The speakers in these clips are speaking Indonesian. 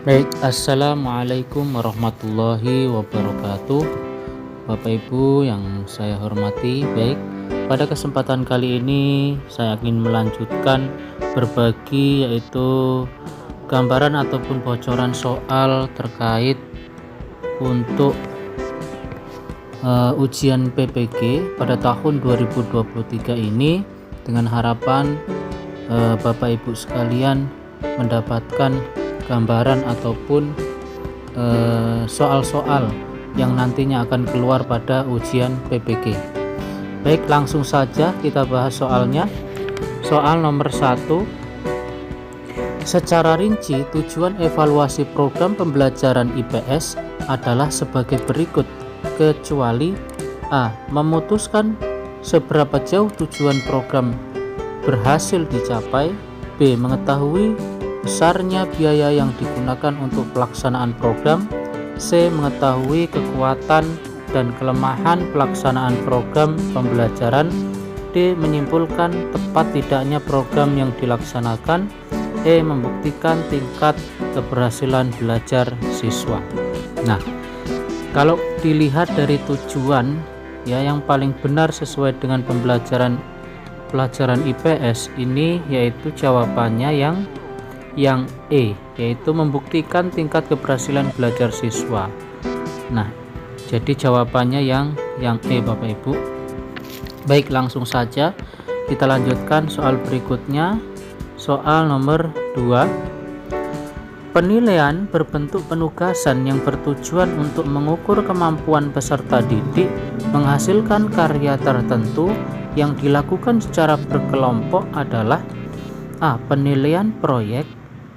Baik, assalamualaikum warahmatullahi wabarakatuh. Bapak Ibu yang saya hormati, baik, pada kesempatan kali ini saya ingin melanjutkan berbagi, yaitu gambaran ataupun bocoran soal terkait untuk ujian PPG pada tahun 2023 ini, dengan harapan Bapak Ibu sekalian mendapatkan gambaran ataupun soal-soal yang nantinya akan keluar pada ujian PPG. Baik, langsung saja kita bahas soalnya. Soal nomor 1. Secara rinci, tujuan evaluasi program pembelajaran IPS adalah sebagai berikut, kecuali A. Memutuskan seberapa jauh tujuan program berhasil dicapai, B. Mengetahui besarnya biaya yang digunakan untuk pelaksanaan program, C. Mengetahui kekuatan dan kelemahan pelaksanaan program pembelajaran, D. Menyimpulkan tepat tidaknya program yang dilaksanakan, E. Membuktikan tingkat keberhasilan belajar siswa. Nah, kalau dilihat dari tujuan, ya, yang paling benar sesuai dengan pelajaran IPS ini, yaitu jawabannya yang E, yaitu membuktikan tingkat keberhasilan belajar siswa. Nah, jadi jawabannya yang E, Bapak Ibu. Baik, langsung saja kita lanjutkan soal berikutnya. Soal nomor 2. Penilaian berbentuk penugasan yang bertujuan untuk mengukur kemampuan peserta didik menghasilkan karya tertentu yang dilakukan secara berkelompok adalah A. Penilaian proyek,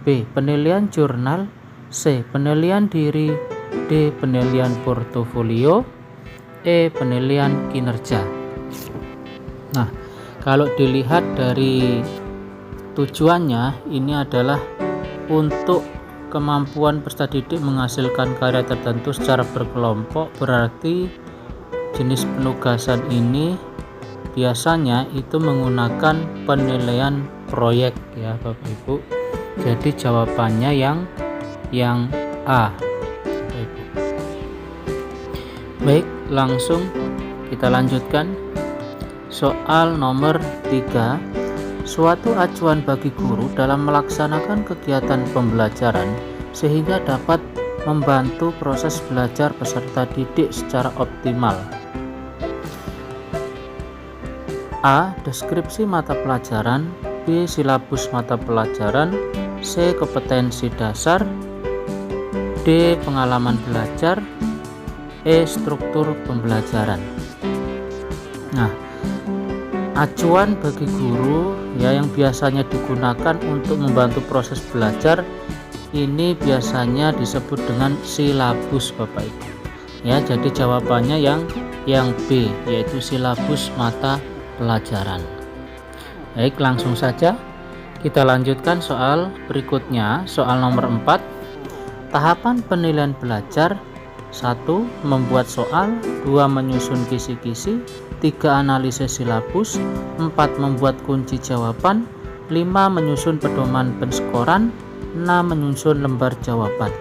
B. Penilaian jurnal, C. Penilaian diri, D. Penilaian portofolio, E. Penilaian kinerja. Nah, kalau dilihat dari tujuannya, ini adalah untuk kemampuan peserta didik menghasilkan karya tertentu secara berkelompok, berarti jenis penugasan ini biasanya itu menggunakan penilaian proyek, ya Bapak Ibu. Jadi jawabannya yang A, Bapak Ibu. Baik, langsung kita lanjutkan. Soal nomor 3. Suatu acuan bagi guru dalam melaksanakan kegiatan pembelajaran sehingga dapat membantu proses belajar peserta didik secara optimal. A. Deskripsi mata pelajaran, B. Silabus mata pelajaran, C. Kompetensi dasar, D. Pengalaman belajar, E. Struktur pembelajaran. Nah, acuan bagi guru, ya, yang biasanya digunakan untuk membantu proses belajar ini biasanya disebut dengan silabus, Bapak Ibu. Ya, jadi jawabannya yang B, yaitu silabus mata pelajaran. Baik, langsung saja kita lanjutkan soal berikutnya. Soal nomor 4. Tahapan penilaian belajar: 1. Membuat soal, 2. Menyusun kisi-kisi, 3. Analisis silabus, 4. Membuat kunci jawaban, 5. Menyusun pedoman penskoran, 6. Menyusun lembar jawaban.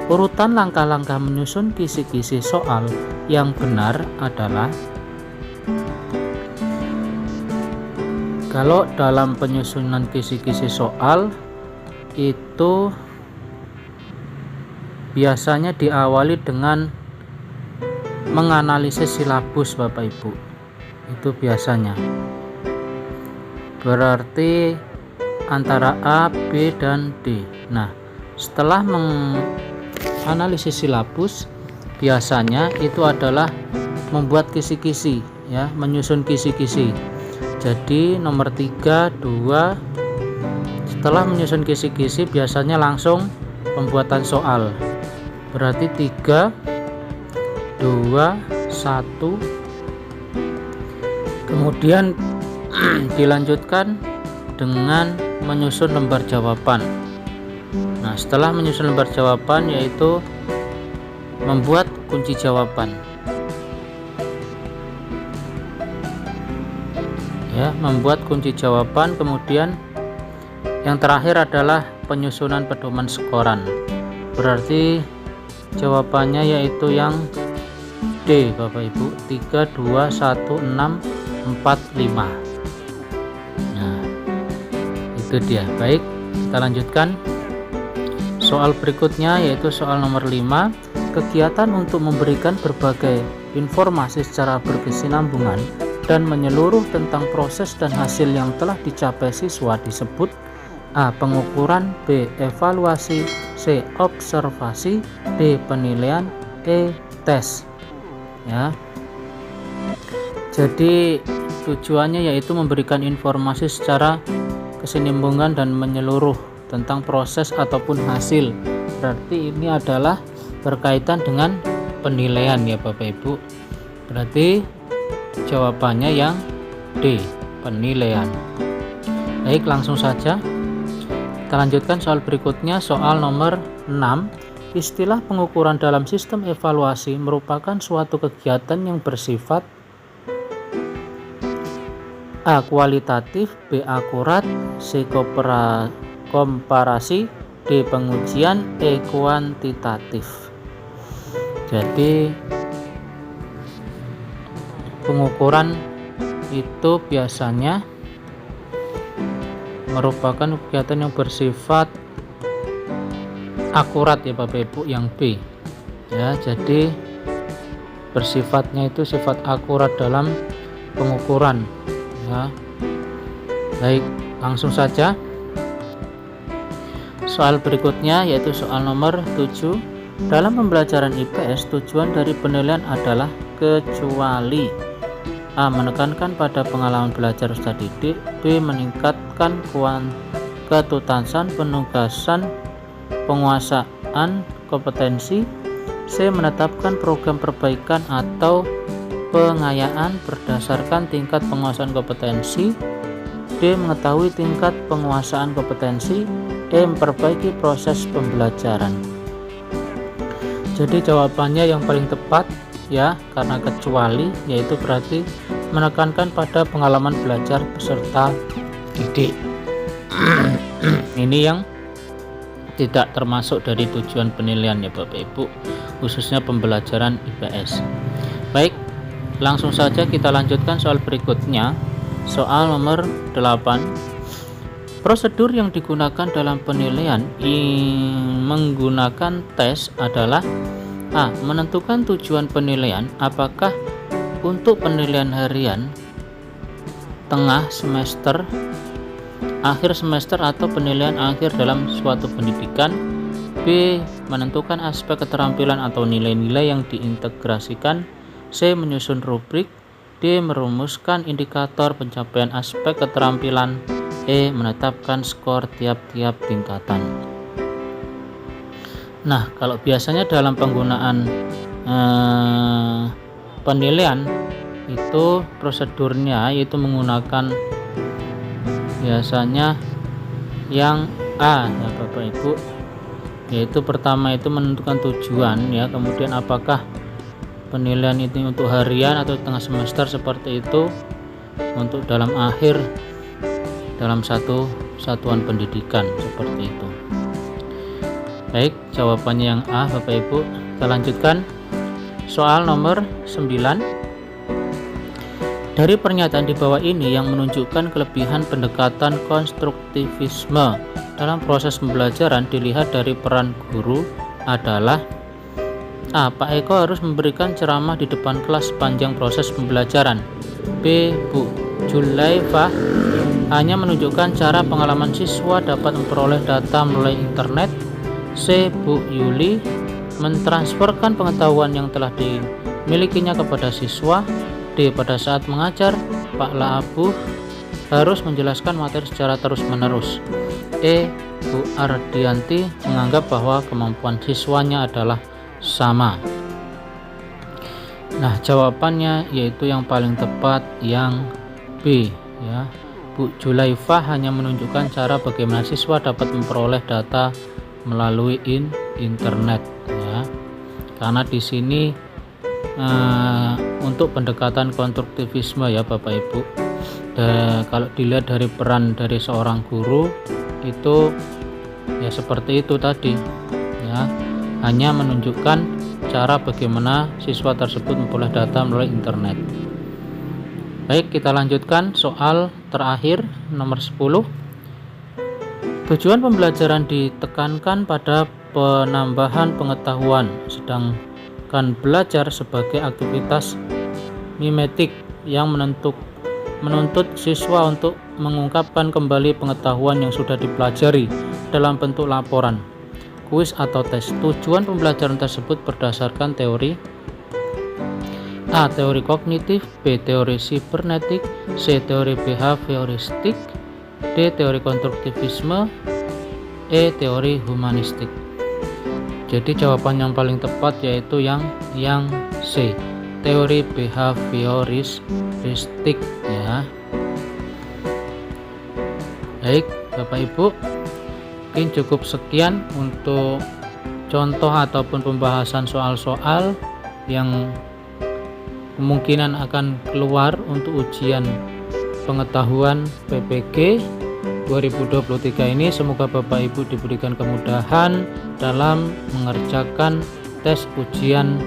Urutan langkah-langkah menyusun kisi-kisi soal yang benar adalah, kalau dalam penyusunan kisi-kisi soal itu biasanya diawali dengan menganalisis silabus, Bapak Ibu. Itu biasanya. Berarti antara A, B, dan D. Nah, setelah menganalisis silabus, biasanya itu adalah membuat kisi-kisi, ya, menyusun kisi-kisi. Jadi nomor 3, 2, setelah menyusun kisi-kisi biasanya langsung pembuatan soal. Berarti 3, 2, 1, kemudian dilanjutkan dengan menyusun lembar jawaban. Nah, setelah menyusun lembar jawaban, yaitu membuat kunci jawaban, ya, membuat kunci jawaban, kemudian Yang terakhir adalah penyusunan pedoman skoran. Berarti jawabannya yaitu yang D, Bapak Ibu, 3, 2, 1, 6, 4, 5. Nah, itu dia. Baik, kita lanjutkan. Soal berikutnya yaitu soal nomor 5. Kegiatan untuk memberikan berbagai informasi secara berkesinambungan dan menyeluruh tentang proses dan hasil yang telah dicapai siswa disebut A. Pengukuran, B. Evaluasi, C. Observasi, D. Penilaian, E. Tes. Ya. Jadi tujuannya yaitu memberikan informasi secara kesinambungan dan menyeluruh tentang proses ataupun hasil. Berarti ini adalah berkaitan dengan penilaian ya Bapak Ibu. Berarti jawabannya yang D, penilaian. Baik, langsung saja kita lanjutkan soal berikutnya, soal nomor 6. Istilah pengukuran dalam sistem evaluasi merupakan suatu kegiatan yang bersifat A. Kualitatif, B. Akurat, C. Komparasi, D. Pengujian, E. Kuantitatif. Jadi pengukuran itu biasanya merupakan kegiatan yang bersifat akurat ya Bapak Ibu, yang B ya. Jadi bersifatnya itu sifat akurat dalam pengukuran ya. Baik, langsung saja soal berikutnya yaitu soal nomor 7. Dalam pembelajaran IPS tujuan dari penilaian adalah kecuali A. Menekankan pada pengalaman belajar peserta didik, B. Meningkatkan ketuntasan penugasan penguasaan kompetensi, C. Menetapkan program perbaikan atau pengayaan berdasarkan tingkat penguasaan kompetensi, D. Mengetahui tingkat penguasaan kompetensi, E. Memperbaiki proses pembelajaran. Jadi jawabannya yang paling tepat ya, karena kecuali yaitu berarti menekankan pada pengalaman belajar peserta didik. Ini yang tidak termasuk dari tujuan penilaian ya Bapak Ibu, khususnya pembelajaran IPS. Baik, langsung saja kita lanjutkan soal berikutnya, soal nomor 8. Prosedur yang digunakan dalam penilaian menggunakan tes adalah A. Menentukan tujuan penilaian, apakah untuk penilaian harian, tengah semester, akhir semester, atau penilaian akhir dalam suatu pendidikan. B. Menentukan aspek keterampilan atau nilai-nilai yang diintegrasikan. C. Menyusun rubrik. D. Merumuskan indikator pencapaian aspek keterampilan. E. Menetapkan skor tiap-tiap tingkatan. Nah, kalau biasanya dalam penggunaan penilaian itu prosedurnya yaitu menggunakan biasanya yang A ya Bapak Ibu, yaitu pertama itu menentukan tujuan ya, kemudian apakah penilaian itu untuk harian atau tengah semester seperti itu, untuk dalam akhir dalam satu satuan pendidikan seperti itu. Baik, jawabannya yang A Bapak Ibu. Kita lanjutkan soal nomor 9. Dari pernyataan di bawah ini yang menunjukkan kelebihan pendekatan konstruktivisme dalam proses pembelajaran dilihat dari peran guru adalah A. Pak Eko harus memberikan ceramah di depan kelas sepanjang proses pembelajaran. B. Bu Julaifah hanya menunjukkan cara pengalaman siswa dapat memperoleh data melalui internet. C. Bu Yuli mentransferkan pengetahuan yang telah dimilikinya kepada siswa. D. Pada saat mengajar, Pak Laabu harus menjelaskan materi secara terus-menerus. E. Bu Ardianti menganggap bahwa kemampuan siswanya adalah sama. Nah, jawabannya yaitu yang paling tepat yang B ya. Bu Julaifah hanya menunjukkan cara bagaimana siswa dapat memperoleh data melalui internet ya. Karena di sini untuk pendekatan konstruktivisme ya Bapak Ibu. Kalau dilihat dari peran dari seorang guru itu ya seperti itu tadi ya, hanya menunjukkan cara bagaimana siswa tersebut memperoleh data melalui internet. Baik, kita lanjutkan soal terakhir nomor 10. Tujuan pembelajaran ditekankan pada penambahan pengetahuan, sedangkan belajar sebagai aktivitas mimetik yang menuntut siswa untuk mengungkapkan kembali pengetahuan yang sudah dipelajari dalam bentuk laporan, kuis atau tes. Tujuan pembelajaran tersebut berdasarkan teori A. Teori kognitif, B. Teori sibernetik, C. Teori behavioristik, D. Teori konstruktivisme, E. Teori humanistik. Jadi jawaban yang paling tepat yaitu yang C, teori behavioristik ya. Baik Bapak Ibu, mungkin cukup sekian untuk contoh ataupun pembahasan soal-soal yang kemungkinan akan keluar untuk ujian pengetahuan PPG 2023 ini. Semoga Bapak Ibu diberikan kemudahan dalam mengerjakan tes ujian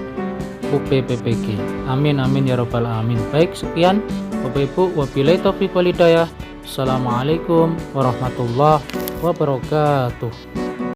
UPPPG. Amin amin ya robbal alamin. Baik, sekian Bapak Ibu, wabillahi taufiq wal hidayah. Assalamualaikum warahmatullahi wabarakatuh.